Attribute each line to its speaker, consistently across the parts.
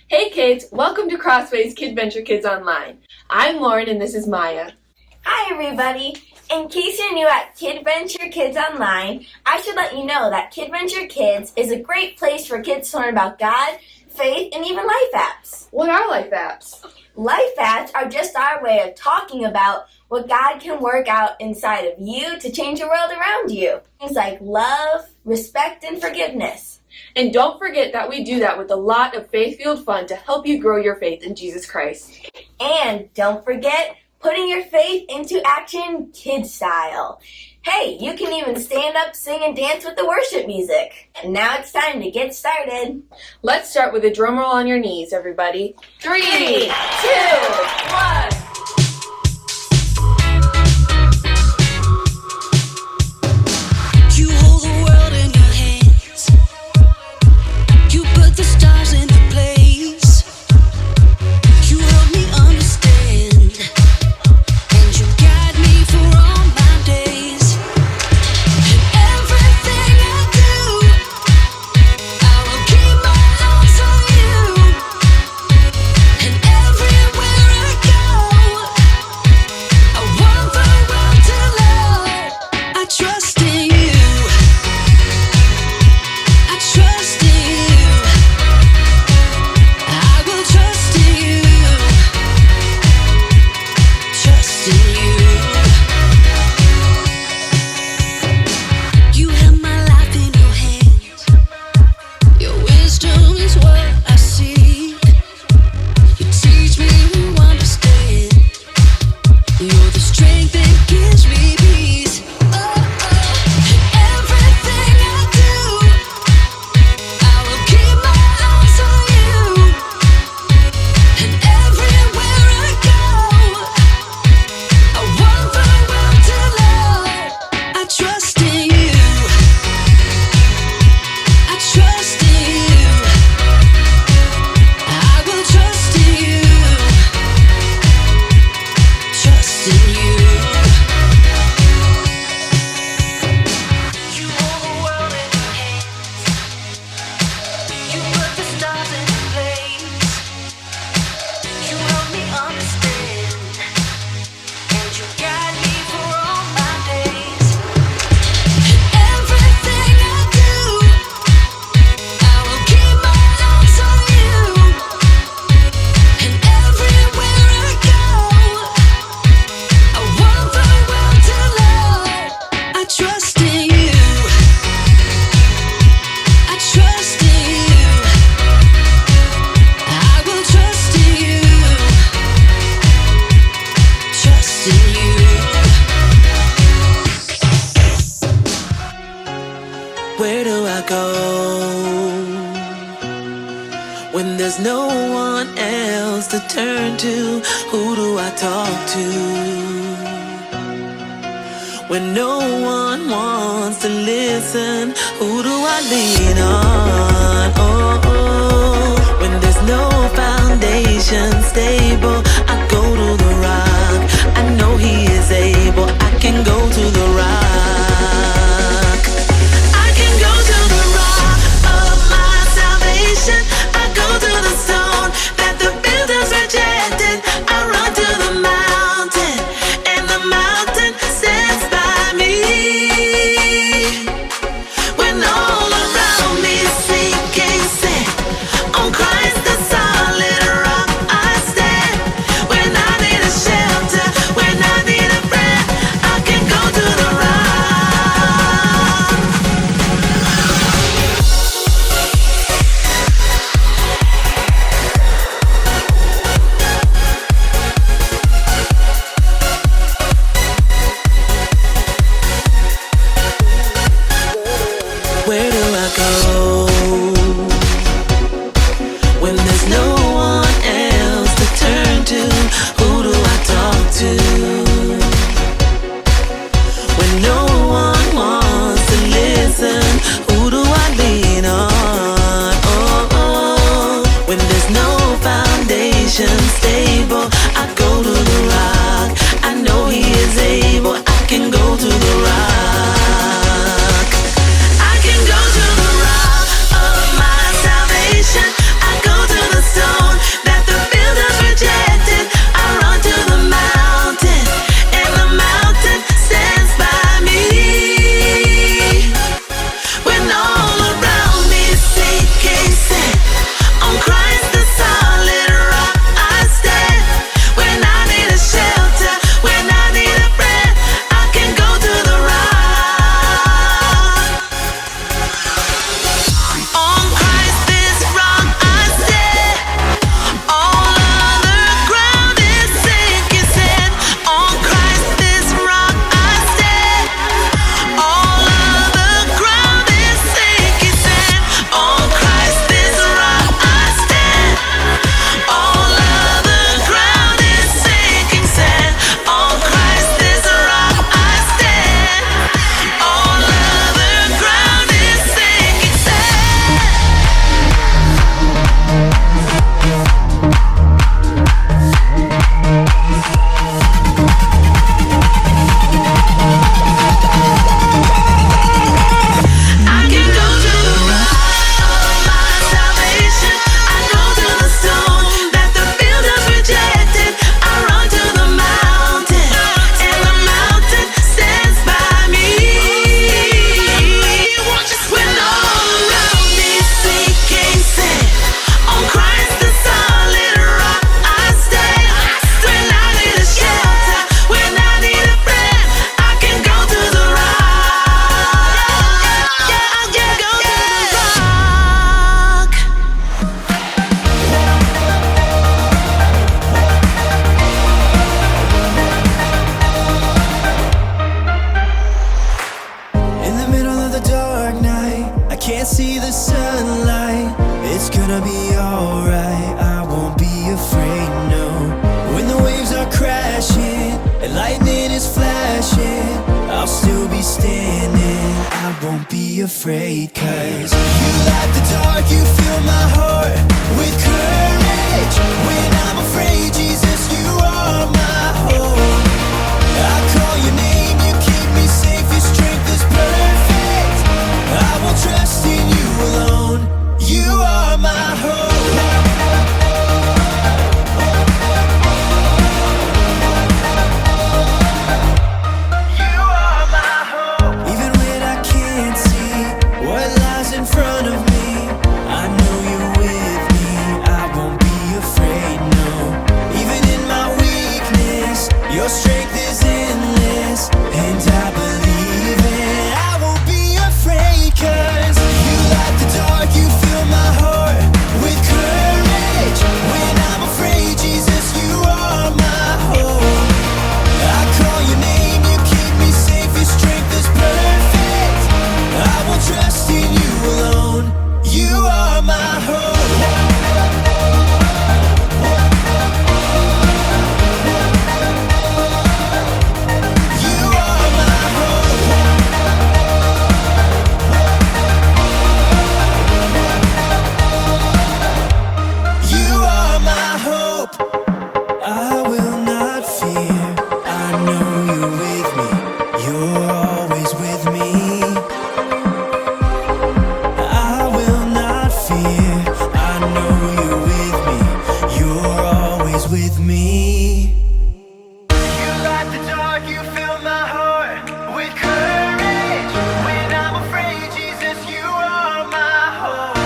Speaker 1: Hey kids, welcome to CrossWay's KidVenture Kids Online. I'm Lauren and this is Maya.
Speaker 2: Hi everybody! In case you're new at KidVenture Kids Online, I should let you know that KidVenture Kids is a great place for kids to learn about God, faith, and even life apps.
Speaker 1: What are life apps?
Speaker 2: Life apps are just our way of talking about what God can work out inside of you to change the world around you. Things like love, respect, and forgiveness.
Speaker 1: And don't forget that we do that with a lot of faith-fueled fun to help you grow your faith in Jesus Christ.
Speaker 2: And don't forget putting your faith into action KidStyle. Hey, you can even stand up, sing, and dance with the worship music. And now it's time to get started.
Speaker 1: Let's start with a drum roll on your knees, everybody. 3, 2, 1.
Speaker 3: You hold the world in your hands. You put the stars into place. You help me understand, and you guide me for all my days. And everything I do, I will keep my eyes on you. And everywhere I go, I want the world to know I trust in you. I trust in you. I will trust in you. Trust in you. You have my life in your hands. Your wisdom is what I seek. You teach me to understand. You're the strength that gives me peace. And everything I do, I will keep my eyes on you. And everywhere I go, I want the world to know I trust in you. I trust in you. I will trust in you. Trust in you. You hold the world in your hands. You put the stars into place. You help me understand, and you guide me for all my days. And everything I do, I will keep my eyes on you. And everywhere I go, I want the world to know I trust in you. I trust in you. I will trust in you. Trust in you.
Speaker 4: Where do I go when there's no one else to turn to? Who do I talk to when no one wants to listen? Who do I lean on? Oh, when there's no foundation stable, I go to the rock. I know He is able. I can go to the rock. I can go to the rock of my salvation. I go to the stone that the builders rejected. I run to the mountain, and the mountain stands by me. When all around me is sinking sand, on Christ the solid rock I stand. won't be afraid, 'cause you light the dark, you fill my heart with courage. When I'm afraid, Jesus, you are my hope. I call your name, you keep me safe, your strength is perfect. I will trust in you alone. You are my hope. In front of me, I know you're with me. I won't be afraid, no. Even in my weakness, your strength is endless, and I believe it. I won't be afraid, 'cause you light the dark, you fill my heart with courage. When I'm afraid, Jesus, you are my hope. I call your name, you keep me safe, your strength is perfect. I will trust in you alone. You are my hope. You are my hope. You are my hope. I will not fear. I know you're with me. You're always with me. I will not fear. I know you're with me. You're always with me. You light the dark, you fill my heart with courage. When I'm afraid, Jesus, you are my hope.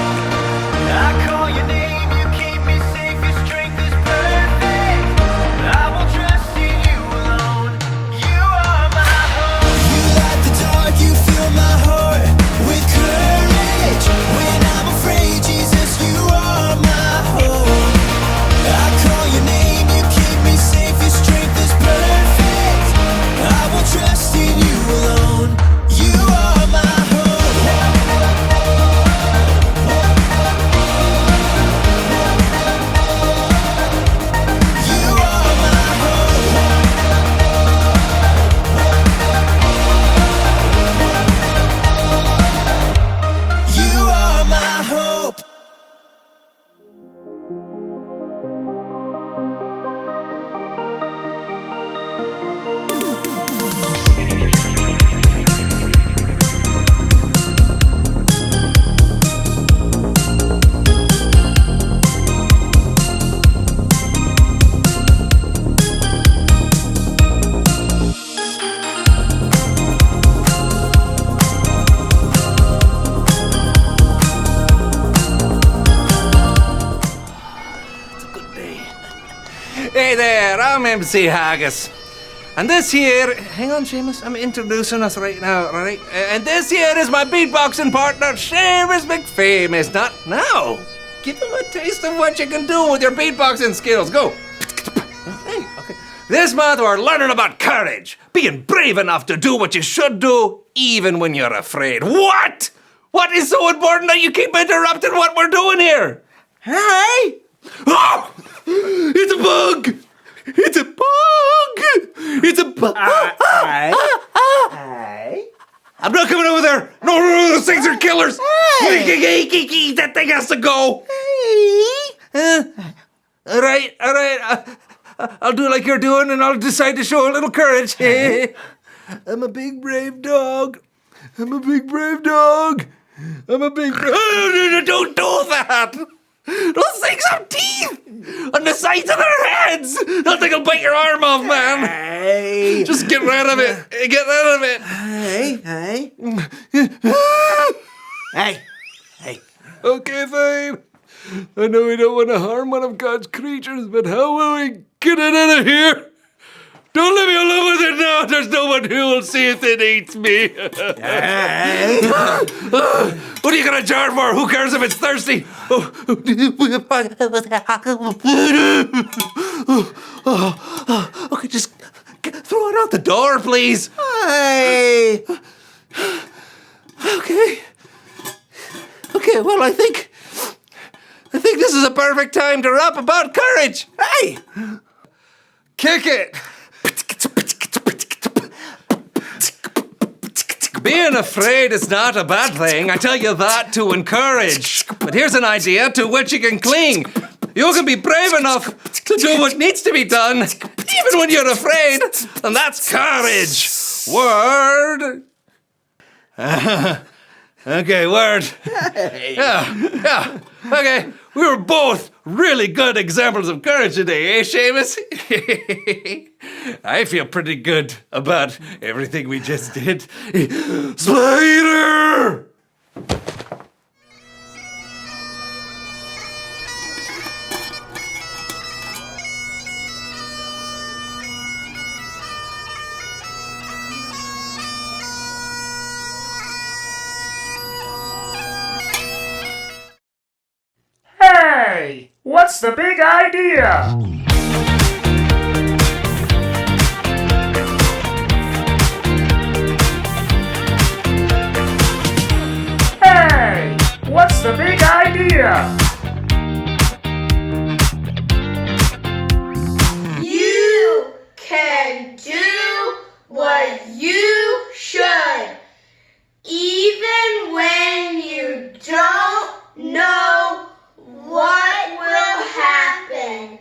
Speaker 4: I call your name, you keep me safe, your strength is perfect. I will trust in you alone. You are my hope. You light the dark, you fill my heart with courage. When I'm afraid, Jesus, you are my hope. I call your name, you keep me safe, your strength is perfect. I will trust in you alone. You are my hope. You are my hope. You are my hope.
Speaker 5: Hey there, I'm MC Haggis. And this here, hang on, Seamus, I'm introducing us right now, right? And this here is my beatboxing partner, Seamus McFamous. Not now. Give him a taste of what you can do with your beatboxing skills. Go. Hey, okay. This month we're learning about courage. Being brave enough to do what you should do, even when you're afraid. What? What is so important that you keep interrupting what we're doing here? Hey! Oh! It's a bug! It's a bug! It's a bug! I'm not coming over there! No, those things are killers! That thing has to go! Alright. I'll do like you're doing and I'll decide to show a little courage. I'm a big brave dog. I'm a big brave dog. Don't do that! Those things have teeth on the sides of their heads. That thing will bite your arm off, man. Hey. Just get rid of it. Get rid of it. Hey. Okay, fine. I know we don't want to harm one of God's creatures, but how will we get it out of here? Don't let me alone with it now. There's no one who will see if it eats me. What are you gonna jar for? Who cares if it's thirsty? Okay, just throw it out the door, please. Hey. Okay. Well, I think this is a perfect time to rap about courage. Hey, kick it. Being afraid is not a bad thing. I tell you that to encourage. But here's an idea to which you can cling. You can be brave enough to do what needs to be done, even when you're afraid, and that's courage. Word. Okay, word. Yeah. Okay, we were both really good examples of courage today, eh, Seamus? I feel pretty good about everything we just did. Spider!
Speaker 6: Hey, what's the big idea? Hey, what's the big idea?
Speaker 7: You can do what you should, even when you don't know what will happen.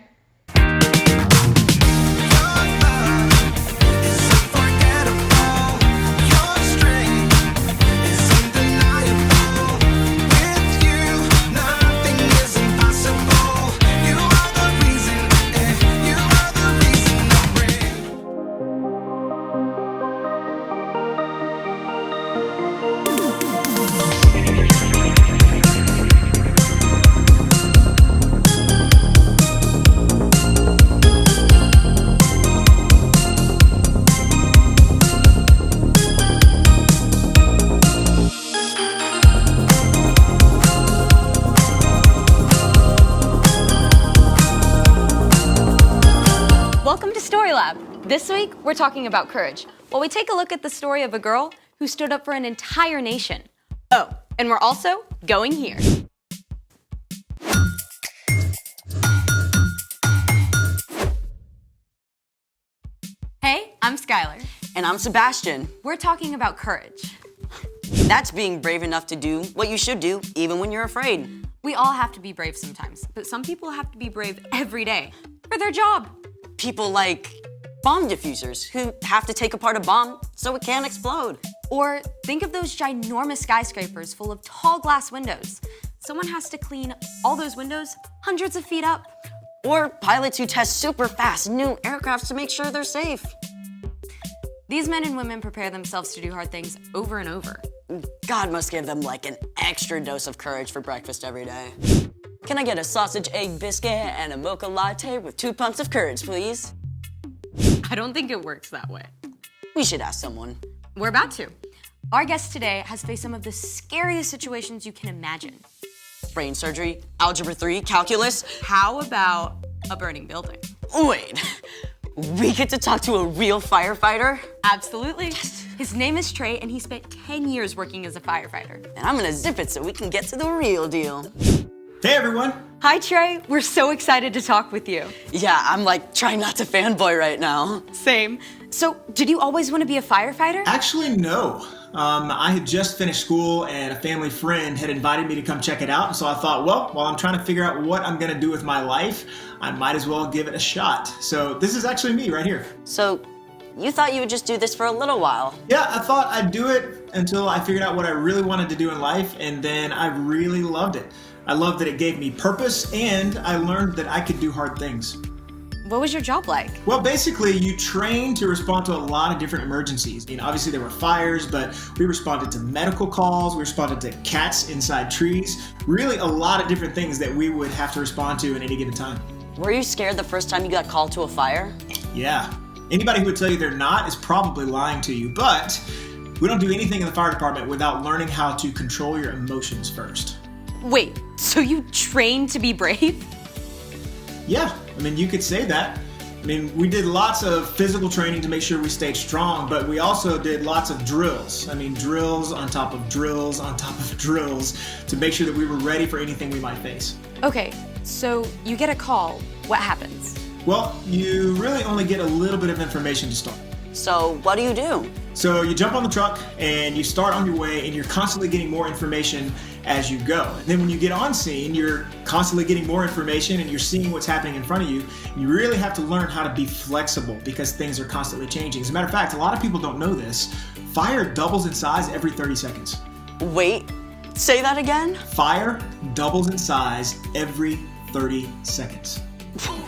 Speaker 8: Welcome to Story Lab. This week, we're talking about courage, while we take a look at the story of a girl who stood up for an entire nation. Oh, and we're also going here. Hey, I'm Skylar.
Speaker 9: And I'm Sebastian.
Speaker 8: We're talking about courage.
Speaker 9: That's being brave enough to do what you should do, even when you're afraid.
Speaker 8: We all have to be brave sometimes, but some people have to be brave every day for their job.
Speaker 9: People like bomb diffusers who have to take apart a bomb so it can't explode.
Speaker 8: Or think of those ginormous skyscrapers full of tall glass windows. Someone has to clean all those windows hundreds of feet up.
Speaker 9: Or pilots who test super fast new aircrafts to make sure they're safe.
Speaker 8: These men and women prepare themselves to do hard things over and over.
Speaker 9: God must give them like an extra dose of courage for breakfast every day. Can I get a sausage, egg, biscuit, and a mocha latte with 2 pumps of courage, please?
Speaker 8: I don't think it works that way.
Speaker 9: We should ask someone.
Speaker 8: We're about to. Our guest today has faced some of the scariest situations you can imagine.
Speaker 9: Brain surgery, algebra 3, calculus.
Speaker 8: How about a burning building?
Speaker 9: Wait, we get to talk to a real firefighter?
Speaker 8: Absolutely. His name is Trey, and he spent 10 years working as a firefighter.
Speaker 9: And I'm gonna zip it so we can get to the real deal.
Speaker 10: Hey everyone!
Speaker 8: Hi, Trey. We're so excited to talk with you.
Speaker 9: Yeah, I'm like trying not to fanboy right now.
Speaker 8: Same. So, did you always want to be a firefighter?
Speaker 10: Actually, no. I had just finished school and a family friend had invited me to come check it out. And so I thought, well, while I'm trying to figure out what I'm gonna do with my life, I might as well give it a shot. So this is actually me right here.
Speaker 9: So, you thought you would just do this for a little while?
Speaker 10: Yeah, I thought I'd do it until I figured out what I really wanted to do in life, and then I really loved it. I loved that it gave me purpose, and I learned that I could do hard things.
Speaker 8: What was your job like?
Speaker 10: Well, basically, you train to respond to a lot of different emergencies. I mean, obviously there were fires, but we responded to medical calls, we responded to cats inside trees, really a lot of different things that we would have to respond to at any given time.
Speaker 9: Were you scared the first time you got called to a fire?
Speaker 10: Yeah. Anybody who would tell you they're not is probably lying to you, but we don't do anything in the fire department without learning how to control your emotions first.
Speaker 8: Wait, so you trained to be brave?
Speaker 10: Yeah, I mean, you could say that. I mean, we did lots of physical training to make sure we stayed strong, but we also did lots of drills. I mean, drills on top of drills on top of drills to make sure that we were ready for anything we might face.
Speaker 8: Okay, so you get a call. What happens?
Speaker 10: Well, you really only get a little bit of information to start.
Speaker 9: So what do?
Speaker 10: So you jump on the truck and you start on your way, and you're constantly getting more information as you go. And then when you get on scene, you're constantly getting more information and you're seeing what's happening in front of you. You really have to learn how to be flexible because things are constantly changing. As a matter of fact, a lot of people don't know this. Fire doubles in size every 30 seconds.
Speaker 9: Wait, say that again?
Speaker 10: Fire doubles in size every 30 seconds.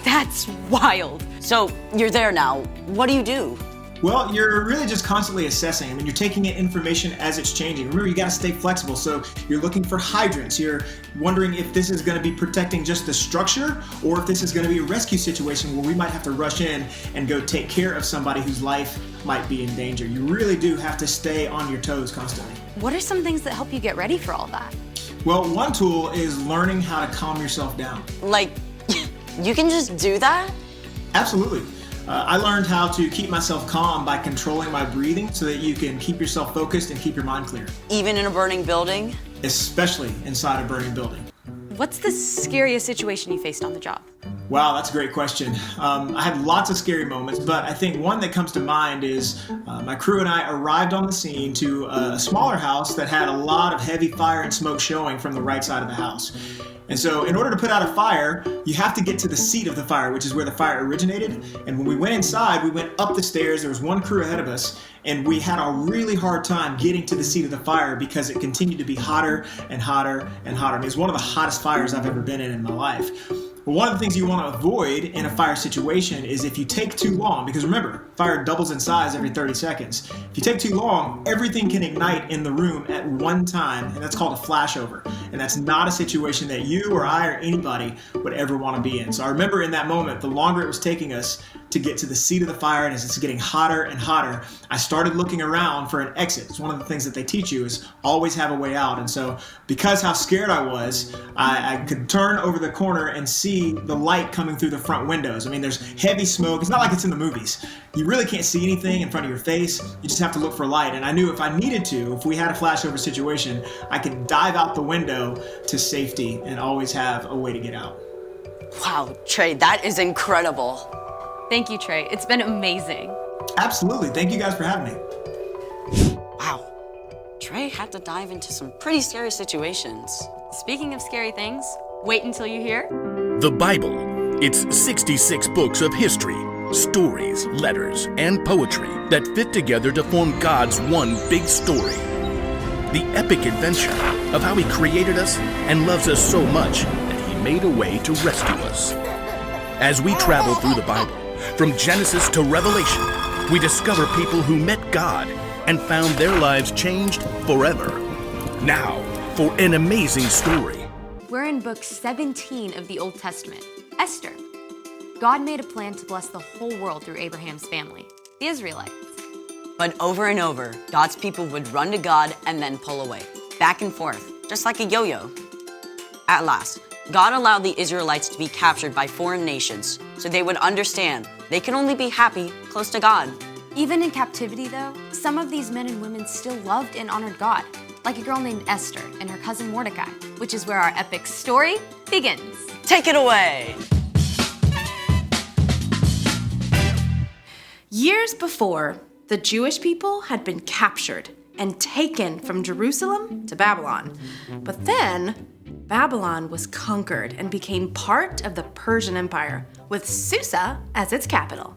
Speaker 8: That's wild.
Speaker 9: So you're there now. What do?
Speaker 10: Well, you're really just constantly assessing. I mean, you're taking in information as it's changing. Remember, you gotta stay flexible. So you're looking for hydrants. You're wondering if this is gonna be protecting just the structure or if this is gonna be a rescue situation where we might have to rush in and go take care of somebody whose life might be in danger. You really do have to stay on your toes constantly.
Speaker 8: What are some things that help you get ready for all that?
Speaker 10: Well, one tool is learning how to calm yourself down.
Speaker 9: Like, you can just do that?
Speaker 10: Absolutely. I learned how to keep myself calm by controlling my breathing so that you can keep yourself focused and keep your mind clear.
Speaker 9: Even in a burning building?
Speaker 10: Especially inside a burning building.
Speaker 8: What's the scariest situation you faced on the job?
Speaker 10: Wow, that's a great question. I had lots of scary moments, but I think one that comes to mind is my crew and I arrived on the scene to a smaller house that had a lot of heavy fire and smoke showing from the right side of the house. And so in order to put out a fire, you have to get to the seat of the fire, which is where the fire originated. And when we went inside, we went up the stairs. There was one crew ahead of us, and we had a really hard time getting to the seat of the fire because it continued to be hotter and hotter and hotter. I mean, it was one of the hottest fires I've ever been in my life. But one of the things you want to avoid in a fire situation is if you take too long, because remember, fire doubles in size every 30 seconds. If you take too long, everything can ignite in the room at one time, and that's called a flashover. And that's not a situation that you or I or anybody would ever want to be in. So I remember in that moment, the longer it was taking us to get to the seat of the fire, and as it's getting hotter and hotter, I started looking around for an exit. It's one of the things that they teach you is always have a way out. And so because how scared I was, I could turn over the corner and see the light coming through the front windows. I mean, there's heavy smoke. It's not like it's in the movies. You really can't see anything in front of your face. You just have to look for light. And I knew if I needed to, if we had a flashover situation, I could dive out the window to safety and always have a way to get out.
Speaker 9: Wow, Trey, that is incredible.
Speaker 8: Thank you, Trey. It's been amazing.
Speaker 10: Absolutely. Thank you guys for having me.
Speaker 9: Wow, Trey had to dive into some pretty scary situations.
Speaker 8: Speaking of scary things, wait until you hear.
Speaker 11: The Bible. It's 66 books of history, stories, letters, and poetry that fit together to form God's one big story. The epic adventure of how He created us and loves us so much that He made a way to rescue us. As we travel through the Bible, from Genesis to Revelation, we discover people who met God and found their lives changed forever. Now, for an amazing story.
Speaker 8: We're in book 17 of the Old Testament, Esther. God made a plan to bless the whole world through Abraham's family, the Israelites.
Speaker 9: But over and over, God's people would run to God and then pull away, back and forth, just like a yo-yo. At last, God allowed the Israelites to be captured by foreign nations so they would understand they can only be happy close to God.
Speaker 8: Even in captivity, though, some of these men and women still loved and honored God, like a girl named Esther and her cousin Mordecai, which is where our epic story begins.
Speaker 9: Take it away!
Speaker 12: Years before, the Jewish people had been captured and taken from Jerusalem to Babylon. But then, Babylon was conquered and became part of the Persian Empire, with Susa as its capital.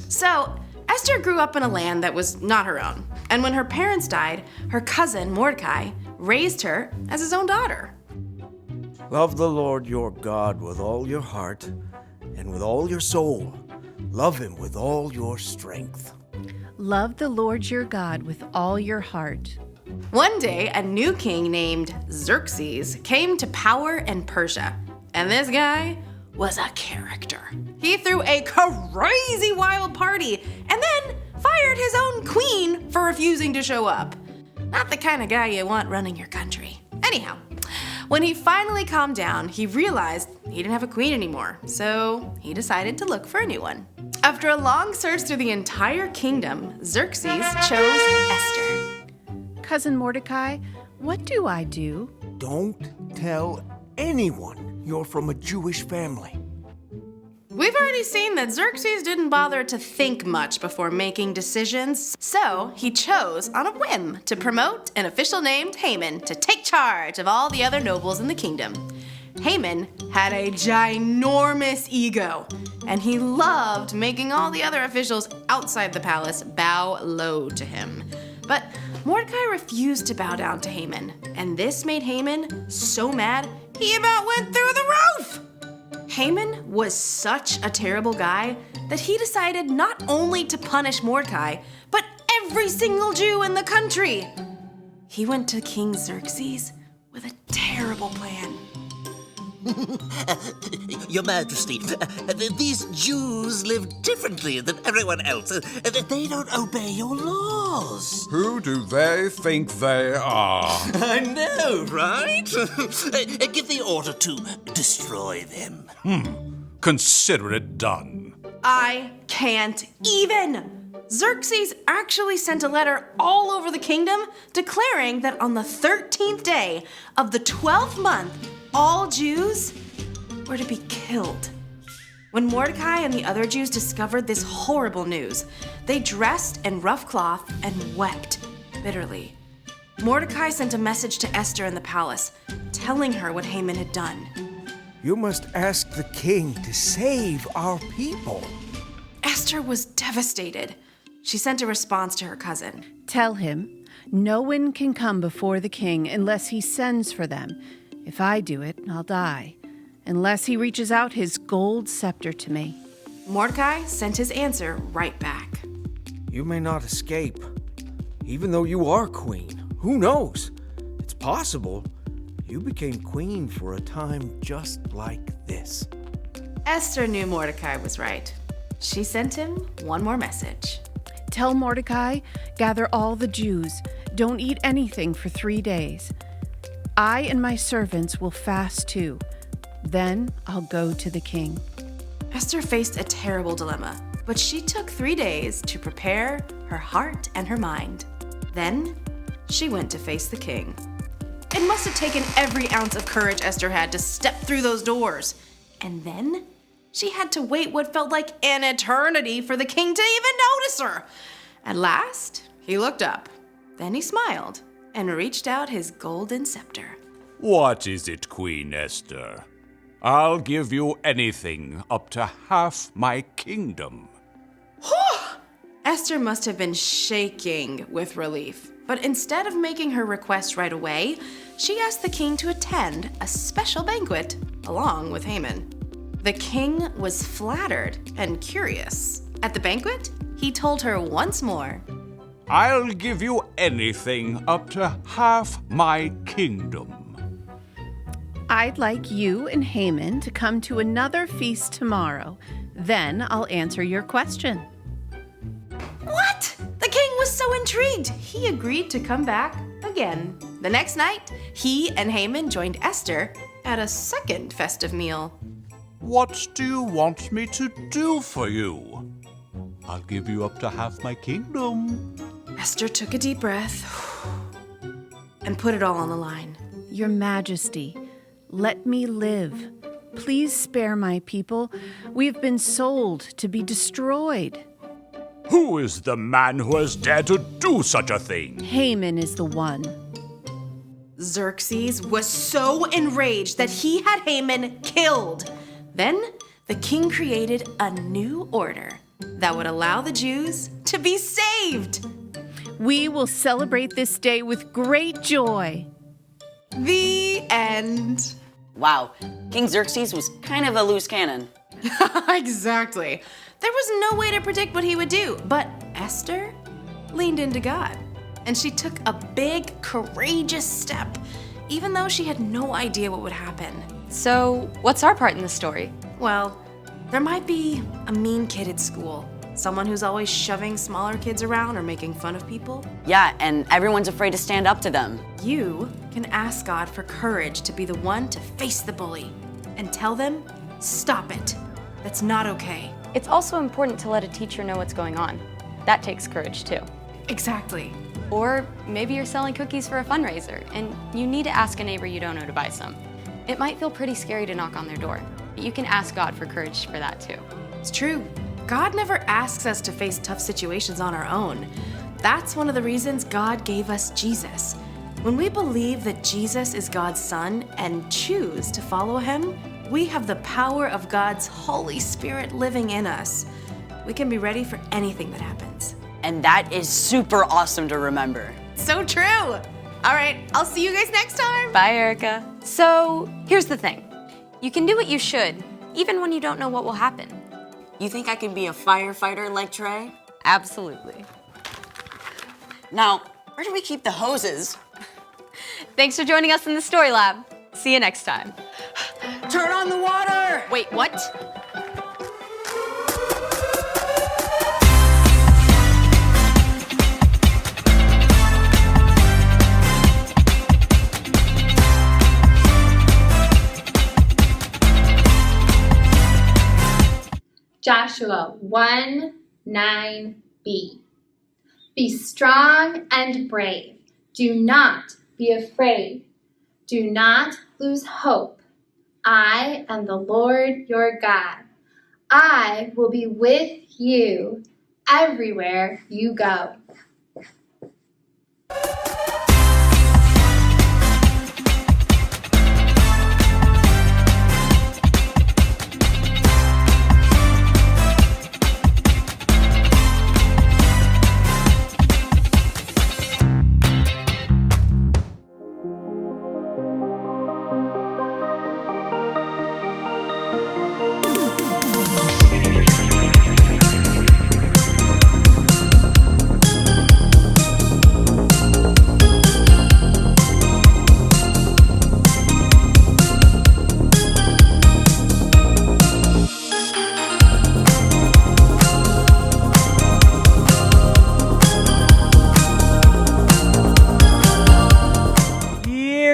Speaker 12: So, Esther grew up in a land that was not her own, and when her parents died, her cousin Mordecai raised her as his own daughter.
Speaker 13: Love the Lord your God with all your heart and with all your soul. Love Him with all your strength.
Speaker 14: Love the Lord your God with all your heart.
Speaker 12: One day, a new king named Xerxes came to power in Persia, and this guy was a character. He threw a crazy wild party and then fired his own queen for refusing to show up. Not the kind of guy you want running your country. Anyhow, when he finally calmed down, he realized he didn't have a queen anymore, so he decided to look for a new one. After a long search through the entire kingdom, Xerxes chose Esther.
Speaker 14: Cousin Mordecai, what do I do?
Speaker 13: Don't tell anyone you're from a Jewish family.
Speaker 12: We've already seen that Xerxes didn't bother to think much before making decisions, so he chose on a whim to promote an official named Haman to take charge of all the other nobles in the kingdom. Haman had a ginormous ego, and he loved making all the other officials outside the palace bow low to him. But Mordecai refused to bow down to Haman, and this made Haman so mad he about went through the roof! Haman was such a terrible guy that he decided not only to punish Mordecai, but every single Jew in the country. He went to King Xerxes with a terrible plan.
Speaker 15: Your Majesty, these Jews live differently than everyone else. They don't obey your laws.
Speaker 16: Who do they think they are?
Speaker 15: I know, right? Give the order to destroy them.
Speaker 16: Consider it done.
Speaker 12: I can't even! Xerxes actually sent a letter all over the kingdom declaring that on the 13th day of the 12th month, all Jews were to be killed. When Mordecai and the other Jews discovered this horrible news, they dressed in rough cloth and wept bitterly. Mordecai sent a message to Esther in the palace, telling her what Haman had done.
Speaker 13: You must ask the king to save our people.
Speaker 12: Esther was devastated. She sent a response to her cousin.
Speaker 14: Tell him, no one can come before the king unless he sends for them. If I do it, I'll die, unless he reaches out his gold scepter to me.
Speaker 12: Mordecai sent his answer right back.
Speaker 13: You may not escape, even though you are queen. Who knows? It's possible you became queen for a time just like this.
Speaker 12: Esther knew Mordecai was right. She sent him one more message.
Speaker 14: Tell Mordecai, gather all the Jews. Don't eat anything for 3 days. I and my servants will fast too. Then I'll go to the king.
Speaker 12: Esther faced a terrible dilemma, but she took 3 days to prepare her heart and her mind. Then she went to face the king. It must have taken every ounce of courage Esther had to step through those doors. And then she had to wait what felt like an eternity for the king to even notice her. At last, he looked up. Then he smiled and reached out his golden scepter.
Speaker 16: What is it, Queen Esther? I'll give you anything up to half my kingdom.
Speaker 12: Esther must have been shaking with relief. But instead of making her request right away, she asked the king to attend a special banquet along with Haman. The king was flattered and curious. At the banquet, he told her once more,
Speaker 16: I'll give you anything up to half my kingdom.
Speaker 14: I'd like you and Haman to come to another feast tomorrow. Then I'll answer your question.
Speaker 12: What? The king was so intrigued, he agreed to come back again. The next night, he and Haman joined Esther at a second festive meal.
Speaker 16: What do you want me to do for you? I'll give you up to half my kingdom.
Speaker 12: Esther took a deep breath and put it all on the line.
Speaker 14: Your Majesty, let me live. Please spare my people. We have been sold to be destroyed.
Speaker 11: Who is the man who has dared to do such a thing?
Speaker 14: Haman is the one.
Speaker 12: Xerxes was so enraged that he had Haman killed. Then the king created a new order that would allow the Jews to be saved.
Speaker 14: We will celebrate this day with great joy.
Speaker 12: The end.
Speaker 9: Wow, King Xerxes was kind of a loose cannon.
Speaker 12: Exactly. There was no way to predict what he would do, but Esther leaned into God, and she took a big, courageous step, even though she had no idea what would happen.
Speaker 8: So, what's our part in the story?
Speaker 12: Well, there might be a mean kid at school, someone who's always shoving smaller kids around or making fun of people.
Speaker 9: Yeah, and everyone's afraid to stand up to them.
Speaker 12: You can ask God for courage to be the one to face the bully and tell them, stop it. That's not okay.
Speaker 8: It's also important to let a teacher know what's going on. That takes courage too.
Speaker 12: Exactly.
Speaker 8: Or maybe you're selling cookies for a fundraiser and you need to ask a neighbor you don't know to buy some. It might feel pretty scary to knock on their door. but you can ask God for courage for that too.
Speaker 12: It's true. God never asks us to face tough situations on our own. That's one of the reasons God gave us Jesus. When we believe that Jesus is God's Son and choose to follow him, we have the power of God's Holy Spirit living in us. We can be ready for anything that happens.
Speaker 9: And that is super awesome to remember.
Speaker 12: So true. All right, I'll see you guys next time.
Speaker 8: Bye, Erica. So here's the thing. You can do what you should, even when you don't know what will happen.
Speaker 9: You think I can be a firefighter like Trey?
Speaker 8: Absolutely.
Speaker 9: Now, where do we keep the hoses?
Speaker 8: Thanks for joining us in the Story Lab. See you next time.
Speaker 9: Turn on the water!
Speaker 8: Wait, what?
Speaker 17: Joshua 1:9b. Be strong and brave. Do not be afraid. Do not lose hope. I am the Lord your God. I will be with you everywhere you go.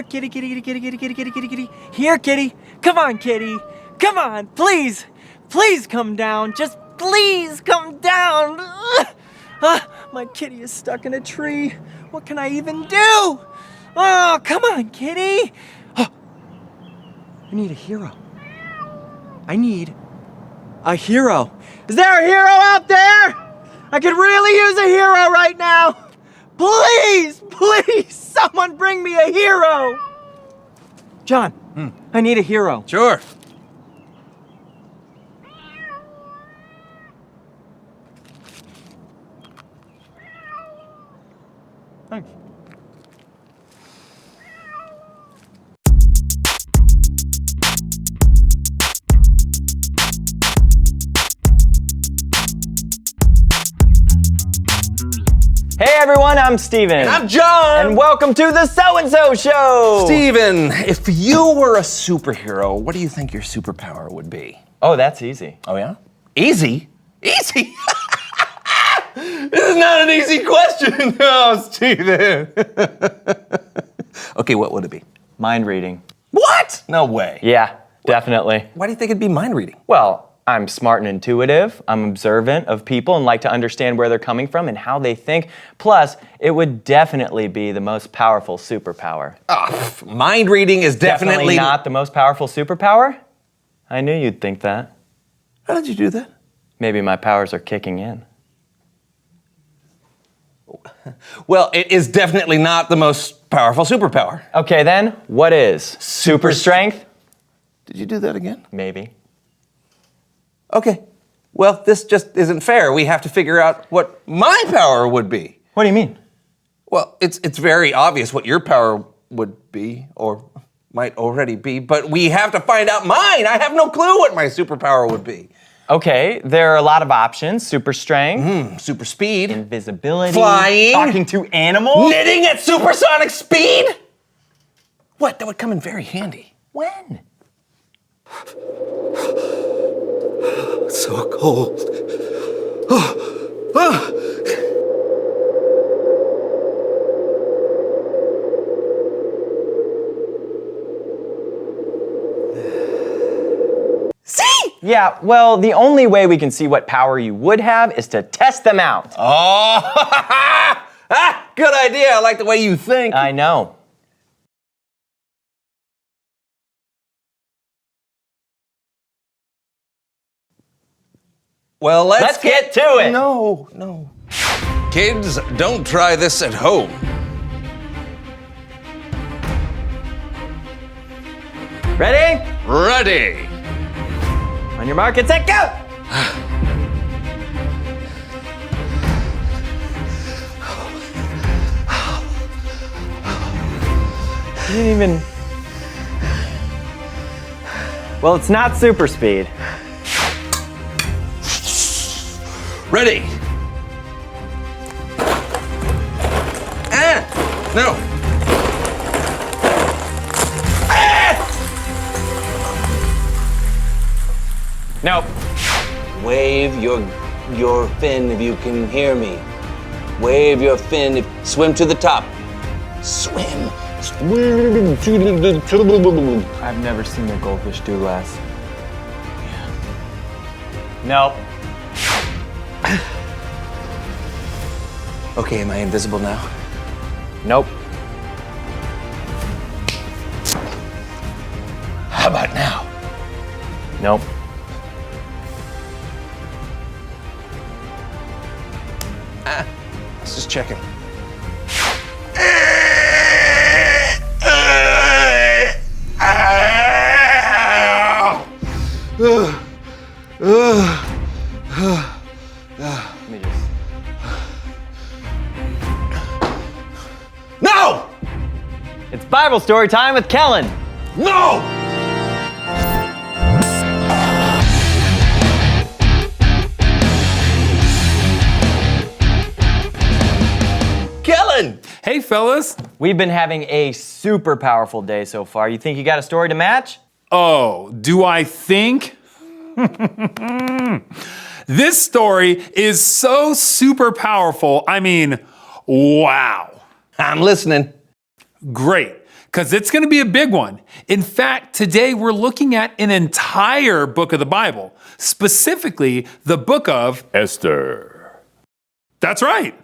Speaker 18: Kitty, kitty, kitty, kitty, kitty, kitty, kitty, kitty, kitty. Here, kitty. Come on, kitty. Come on, please. Please come down. Just please come down. My kitty is stuck in a tree. What can I even do? Oh, come on, kitty. Oh, I need a hero. I need a hero. Is there a hero out there? I could really use a hero right now. Please, please, someone bring me a hero. John, I need a hero.
Speaker 5: Sure.
Speaker 18: Thanks. Hey everyone, I'm Steven.
Speaker 5: And I'm John.
Speaker 18: And welcome to the So-and-So Show.
Speaker 5: Steven, if you were a superhero, what do you think your superpower would be?
Speaker 18: Oh, that's easy.
Speaker 5: Oh yeah? Easy? Easy? This is not an easy question. Oh, Steven. Okay, what would it be?
Speaker 18: Mind reading.
Speaker 5: What? No way.
Speaker 18: Yeah, definitely.
Speaker 5: Why do you think it'd be mind reading?
Speaker 18: Well, I'm smart and intuitive, I'm observant of people and like to understand where they're coming from and how they think. Plus, it would definitely be the most powerful superpower.
Speaker 5: Mind reading is definitely
Speaker 18: not the most powerful superpower? I knew you'd think that.
Speaker 5: How did you do that?
Speaker 18: Maybe my powers are kicking in.
Speaker 5: Well, it is definitely not the most powerful superpower.
Speaker 18: Okay then, what is? Super strength?
Speaker 5: Did you do that again?
Speaker 18: Maybe.
Speaker 5: Okay. Well, this just isn't fair. We have to figure out what my power would be.
Speaker 18: What do you mean?
Speaker 5: Well, it's very obvious what your power would be, or might already be, but we have to find out mine. I have no clue what my superpower would be.
Speaker 18: Okay, there are a lot of options. Super strength.
Speaker 5: Super speed.
Speaker 18: Invisibility.
Speaker 5: Flying.
Speaker 18: Talking to animals.
Speaker 5: Knitting at supersonic speed? What? That would come in very handy.
Speaker 18: When?
Speaker 5: It's so cold.
Speaker 18: See? Yeah, well, the only way we can see what power you would have is to test them out.
Speaker 5: Oh, good idea. I like the way you think.
Speaker 18: I know.
Speaker 5: Well,
Speaker 18: Let's get to it.
Speaker 5: No. Kids, don't try this at home.
Speaker 18: Ready?
Speaker 5: Ready.
Speaker 18: On your mark, get set, go! You didn't even... Well, it's not super speed.
Speaker 5: Ready. No.
Speaker 18: Nope.
Speaker 19: Wave your fin if you can hear me. Wave your fin. Swim to the top. Swim.
Speaker 18: I've never seen a goldfish do less. Nope.
Speaker 19: Okay, am I invisible now?
Speaker 18: Nope.
Speaker 19: How about now?
Speaker 18: Nope.
Speaker 5: Let's just checking. No!
Speaker 18: It's Bible story time with Kellen.
Speaker 5: No!
Speaker 19: Kellen!
Speaker 18: Hey, fellas. We've been having a super powerful day so far. You think you got a story to match?
Speaker 20: Oh, do I think? This story is so super powerful. I mean, wow.
Speaker 19: I'm listening.
Speaker 20: Great, because it's going to be a big one. In fact, today we're looking at an entire book of the Bible, specifically the book of
Speaker 11: Esther.
Speaker 20: That's right.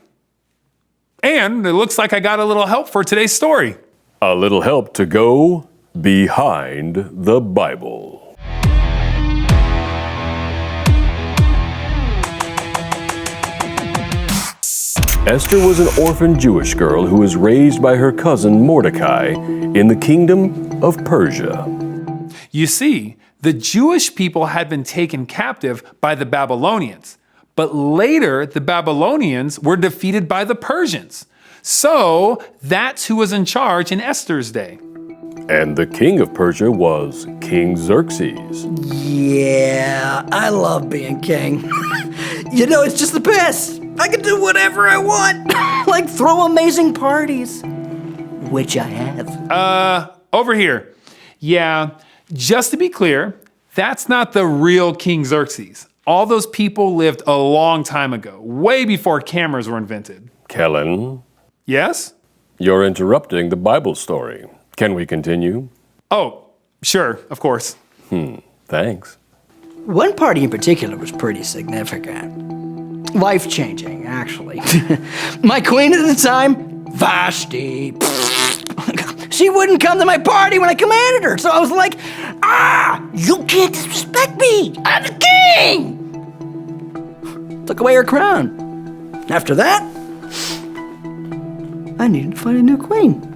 Speaker 20: And it looks like I got a little help for today's story.
Speaker 11: A little help to go behind the Bible. Esther was an orphan Jewish girl who was raised by her cousin Mordecai in the kingdom of Persia.
Speaker 20: You see, the Jewish people had been taken captive by the Babylonians, but later the Babylonians were defeated by the Persians. So that's who was in charge in Esther's day.
Speaker 11: And the king of Persia was King Xerxes.
Speaker 21: Yeah, I love being king. You know, it's just the best. I can do whatever I want, like throw amazing parties, which I have.
Speaker 20: Over here. Yeah, just to be clear, that's not the real King Xerxes. All those people lived a long time ago, way before cameras were invented.
Speaker 11: Kellen?
Speaker 20: Yes?
Speaker 11: You're interrupting the Bible story. Can we continue?
Speaker 20: Oh, sure, of course.
Speaker 11: Thanks.
Speaker 21: One party in particular was pretty significant. Life-changing, actually. My queen at the time, Vashti. She wouldn't come to my party when I commanded her, so I was like, you can't disrespect me. I'm the king. Took away her crown. After that, I needed to find a new queen.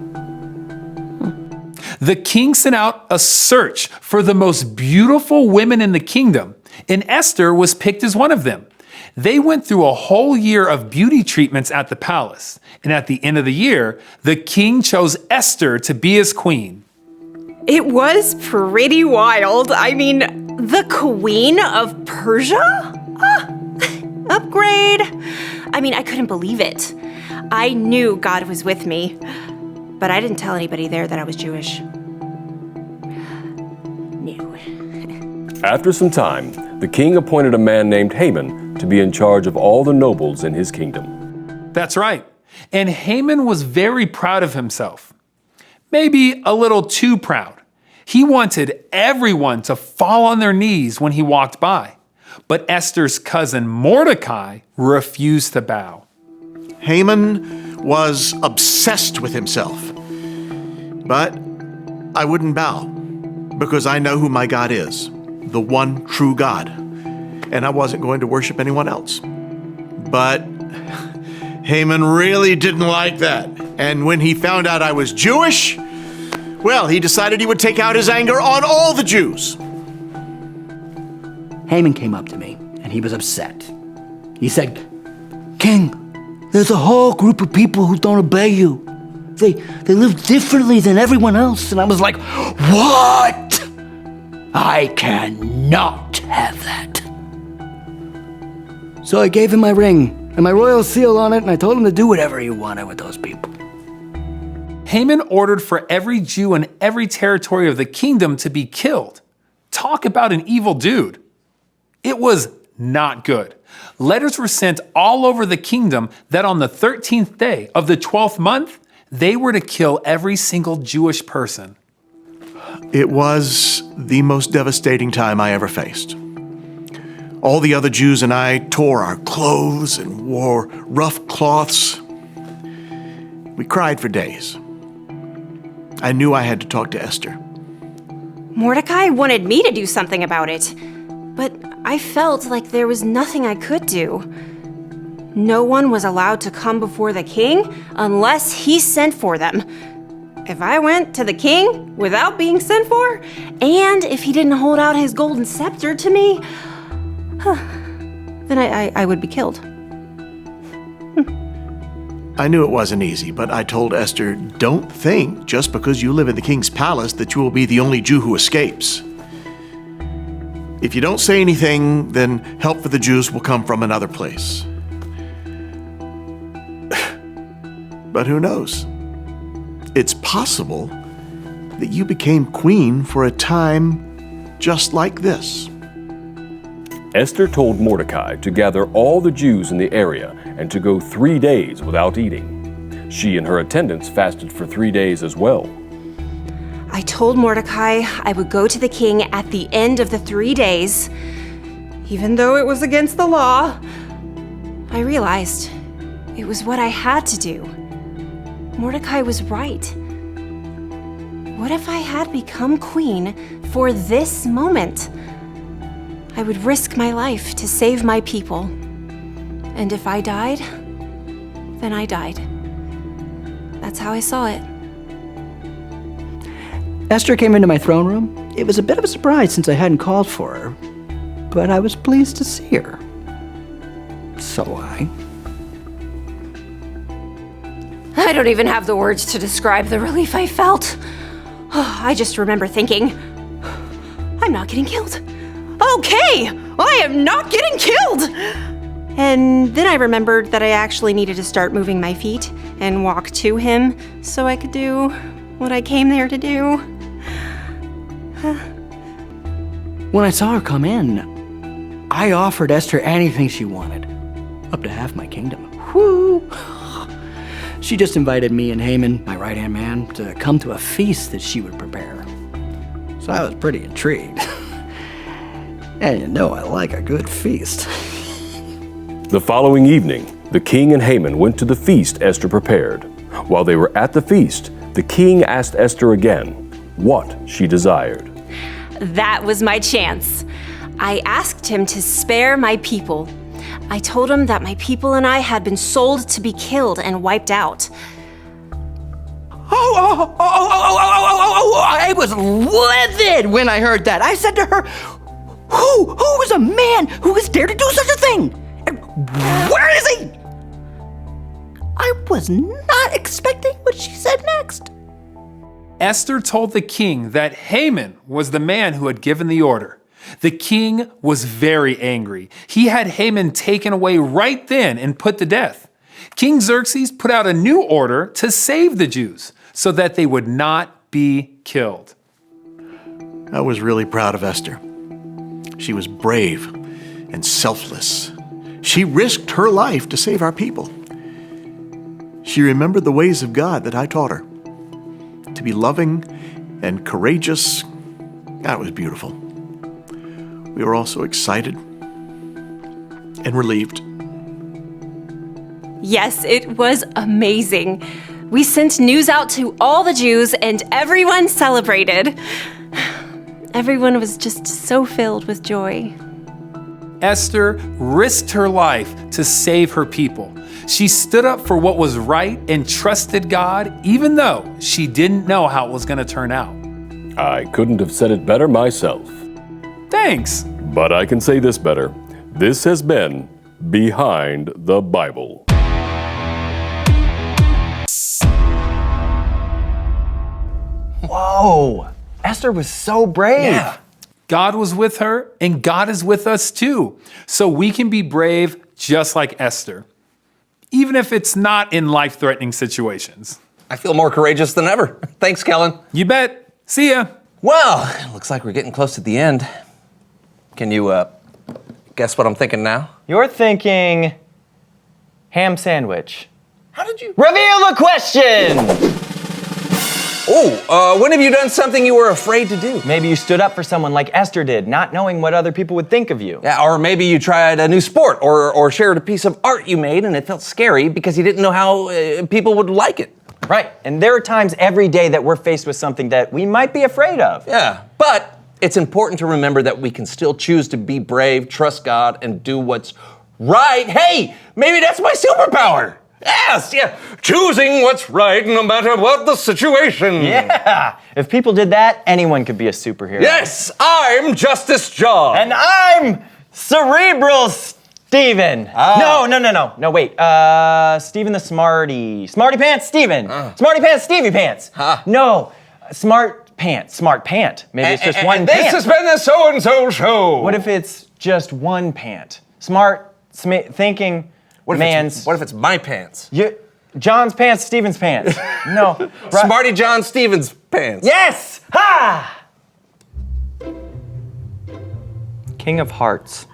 Speaker 20: The king sent out a search for the most beautiful women in the kingdom, and Esther was picked as one of them. They went through a whole year of beauty treatments at the palace, and at the end of the year, the king chose Esther to be his queen.
Speaker 22: It was pretty wild. I mean, the queen of Persia? Upgrade. I mean, I couldn't believe it. I knew God was with me, but I didn't tell anybody there that I was Jewish.
Speaker 11: After some time, the king appointed a man named Haman to be in charge of all the nobles in his kingdom.
Speaker 20: That's right. And Haman was very proud of himself. Maybe a little too proud. He wanted everyone to fall on their knees when he walked by. But Esther's cousin Mordecai refused to bow.
Speaker 23: Haman was obsessed with himself. But I wouldn't bow because I know who my God is, the one true God. and I wasn't going to worship anyone else. But Haman really didn't like that. And when he found out I was Jewish, well, he decided he would take out his anger on all the Jews.
Speaker 21: Haman came up to me, and he was upset. He said, "King, there's a whole group of people who don't obey you. They live differently than everyone else." And I was like, "What? I cannot have that." So I gave him my ring and my royal seal on it, and I told him to do whatever he wanted with those people.
Speaker 20: Haman ordered for every Jew in every territory of the kingdom to be killed. Talk about an evil dude. It was not good. Letters were sent all over the kingdom that on the 13th day of the 12th month, they were to kill every single Jewish person.
Speaker 23: It was the most devastating time I ever faced. All the other Jews and I tore our clothes and wore rough cloths. We cried for days. I knew I had to talk to Esther.
Speaker 22: Mordecai wanted me to do something about it, but I felt like there was nothing I could do. No one was allowed to come before the king unless he sent for them. If I went to the king without being sent for, and if he didn't hold out his golden scepter to me, then I would be killed.
Speaker 23: I knew it wasn't easy, but I told Esther, don't think just because you live in the king's palace that you will be the only Jew who escapes. If you don't say anything, then help for the Jews will come from another place. But who knows? It's possible that you became queen for a time just like this.
Speaker 1: Esther told Mordecai to gather all the Jews in the area and to go 3 days without eating. She and her attendants fasted for 3 days as well.
Speaker 22: I told Mordecai I would go to the king at the end of the 3 days. Even though it was against the law, I realized it was what I had to do. Mordecai was right. What if I had become queen for this moment? I would risk my life to save my people. And if I died, then I died. That's how I saw it.
Speaker 21: Esther came into my throne room. It was a bit of a surprise since I hadn't called for her, but I was pleased to see her. So
Speaker 22: I don't even have the words to describe the relief I felt. I just remember thinking, I'm not getting killed. Okay, I am not getting killed! And then I remembered that I actually needed to start moving my feet and walk to him so I could do what I came there to do.
Speaker 21: when I saw her come in, I offered Esther anything she wanted, up to half my kingdom. Whoo! She just invited me and Haman, my right-hand man, to come to a feast that she would prepare. So I was pretty intrigued. And you know I like a good feast.
Speaker 1: The following evening, the king and Haman went to the feast Esther prepared. While they were at the feast, the king asked Esther again what she desired.
Speaker 22: That was my chance. I asked him to spare my people. I told him that my people and I had been sold to be killed and wiped out.
Speaker 21: I was livid when I heard that. I said to her, who is a man who has dared to do such a thing? And where is he? I was not expecting what she said next.
Speaker 20: Esther told the king that Haman was the man who had given the order. The king was very angry. He had Haman taken away right then and put to death. King Xerxes put out a new order to save the Jews so that they would not be killed.
Speaker 23: I was really proud of Esther. She was brave and selfless. She risked her life to save our people. She remembered the ways of God that I taught her. To be loving and courageous, that was beautiful. We were also excited and relieved.
Speaker 22: Yes, it was amazing. We sent news out to all the Jews and everyone celebrated. Everyone was just so filled with joy.
Speaker 20: Esther risked her life to save her people. She stood up for what was right and trusted God, even though she didn't know how it was going to turn out.
Speaker 1: I couldn't have said it better myself.
Speaker 20: Thanks.
Speaker 1: But I can say this better. This has been Behind the Bible.
Speaker 18: Whoa, Esther was so brave.
Speaker 20: Yeah. God was with her, and God is with us too. So we can be brave just like Esther, even if it's not in life-threatening situations.
Speaker 5: I feel more courageous than ever. Thanks, Kellen.
Speaker 20: You bet. See ya.
Speaker 5: Well, it looks like we're getting close to the end. Can you, guess what I'm thinking now?
Speaker 18: You're thinking ham sandwich.
Speaker 5: How did you?
Speaker 18: Reveal the question!
Speaker 5: Oh, when have you done something you were afraid to do?
Speaker 18: Maybe you stood up for someone like Esther did, not knowing what other people would think of you.
Speaker 5: Yeah, or maybe you tried a new sport or shared a piece of art you made and it felt scary because you didn't know how people would like it.
Speaker 18: Right, and there are times every day that we're faced with something that we might be afraid of.
Speaker 5: Yeah, but it's important to remember that we can still choose to be brave, trust God, and do what's right. Hey, maybe that's my superpower. Yes, yeah, choosing what's right no matter what the situation.
Speaker 18: Yeah, if people did that, anyone could be a superhero.
Speaker 5: Yes, I'm Justice John.
Speaker 18: And I'm Cerebral Steven. No, wait. Steven the Smarty Pants Steven. Smarty Pants Stevie Pants. No, Smart Pant. Maybe it's just one
Speaker 5: this
Speaker 18: pant.
Speaker 5: This has been the So-and-So Show.
Speaker 18: What if it's just one pant? Smart thinking man's...
Speaker 5: What if it's my pants?
Speaker 18: John's pants, Steven's pants. No.
Speaker 5: Smarty John Stevens pants.
Speaker 18: Yes! Ha! King of Hearts.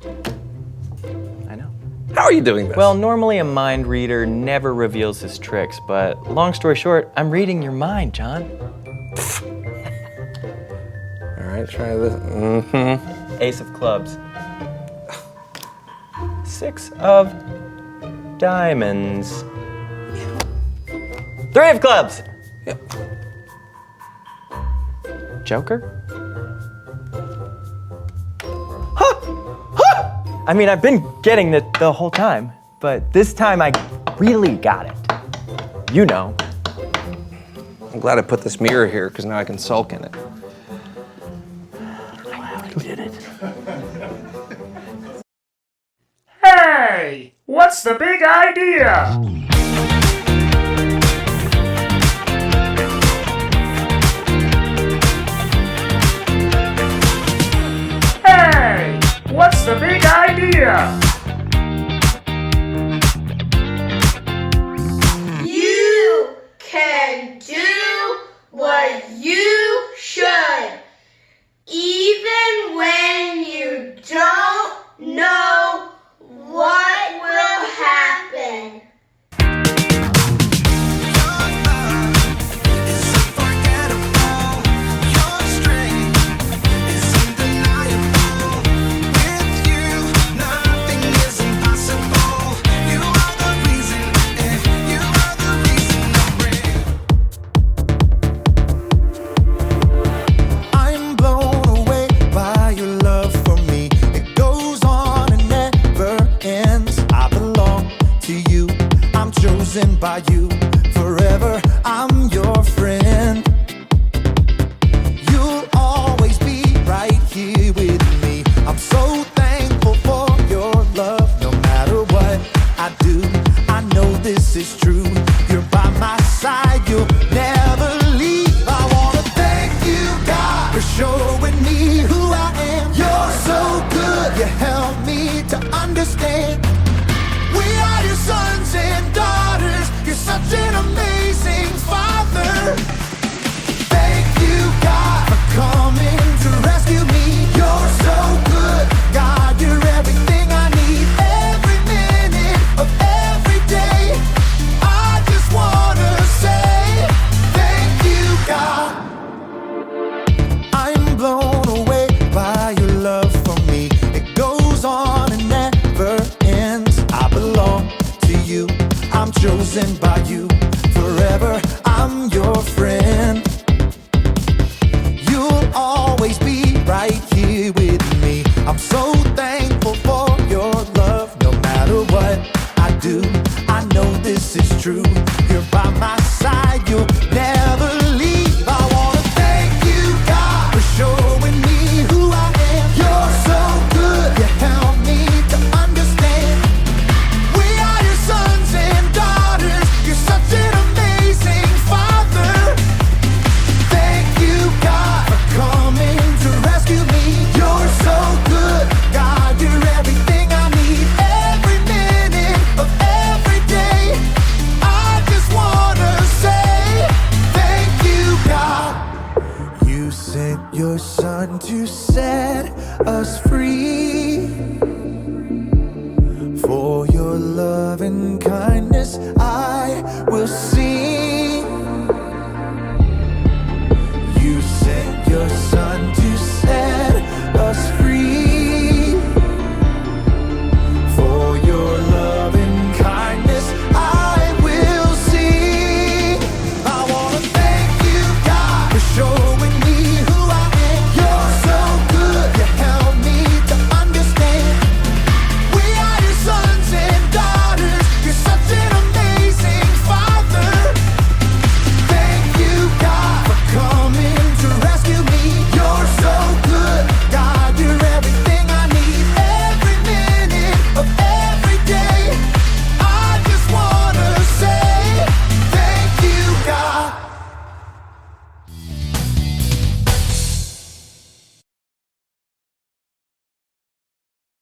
Speaker 18: I know.
Speaker 5: How are you doing this?
Speaker 18: Well, normally a mind reader never reveals his tricks, but long story short, I'm reading your mind, John.
Speaker 5: All right, try this. Mm-hmm.
Speaker 18: Ace of clubs. 6 of diamonds. 3 of clubs.
Speaker 5: Yep.
Speaker 18: Joker? I mean, I've been getting it the whole time, but this time I really got it. You know.
Speaker 5: I'm glad I put this mirror here because now I can sulk in it.
Speaker 18: You did it.
Speaker 6: Hey, what's the big idea? Hey, what's the big idea?
Speaker 7: You can do what you should, even when you don't know what will happen.
Speaker 2: I'm blown away by your love for me. It goes on and never ends. I belong to you. I'm chosen by you. Forever, I'm your friend. You'll always be right here with me. I'm so thankful for your love. No matter what I do, I know this is true. You're by my side. You'll never leave. I wanna thank you, God, for showing me who I am. You're so good. You help me to understand. We are your sons and daughters. You're such an amazing father. Thank you, God, for coming to rescue me. You're so good, God. You're everything I need. Every minute of every day. I just wanna say thank you, God. I'm blown away by your love for me. It goes on and never ends. I belong to you. I'm chosen by you. Forever, I'm your friend. You'll always be right here with me. I'm so do. I know this is true. You're by my side, you'll never leave. I wanna thank you, God, for showing me who I am. You're so good, you help me to understand. We are your sons and daughters. You're such an amazing father. Thank you, God, for coming to rescue me. You're so good, God, you're everything I need. Every minute of every day, I just wanna say thank you, God. You sent your son to set us free. For your love and kindness, I will